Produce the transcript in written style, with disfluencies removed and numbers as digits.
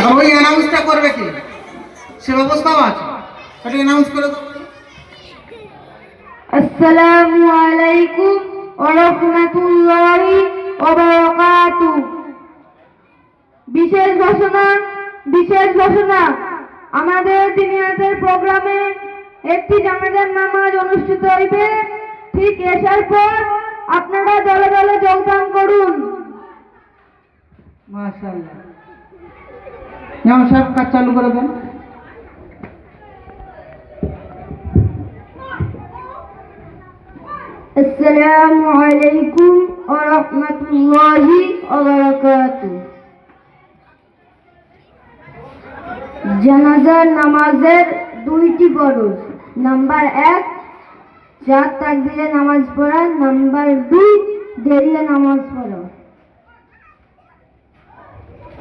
আর ওই অ্যানাউন্সটা করবে কি, সে ব্যবস্থাও আছে, সেটা অ্যানাউন্স করে দেবো। আসসালামু আলাইকুম ওয়া রাহমাতুল্লাহি ওয়া বারাকাতুহু। বিশেষ ঘোষণা, আমাদের দিনিয়াতের প্রোগ্রামে একটি জানাজার নামাজ অনুষ্ঠিত হইবে। ঠিক এসার পর আপনারা দলে দলে যোগদান করুন। মাশাআল্লাহ, ইমাম সাহেব কাজ চালু করে দেন। আসসালামু আলাইকুম ওয়া রাহমাতুল্লাহি ওয়া বারাকাতুহু। জানাজার নামাজের দুইটি ফরজ। নাম্বার 1 চার তাকবীরে নামাজ পড়া, নাম্বার 2 দেরিয়ে নামাজ পড়া।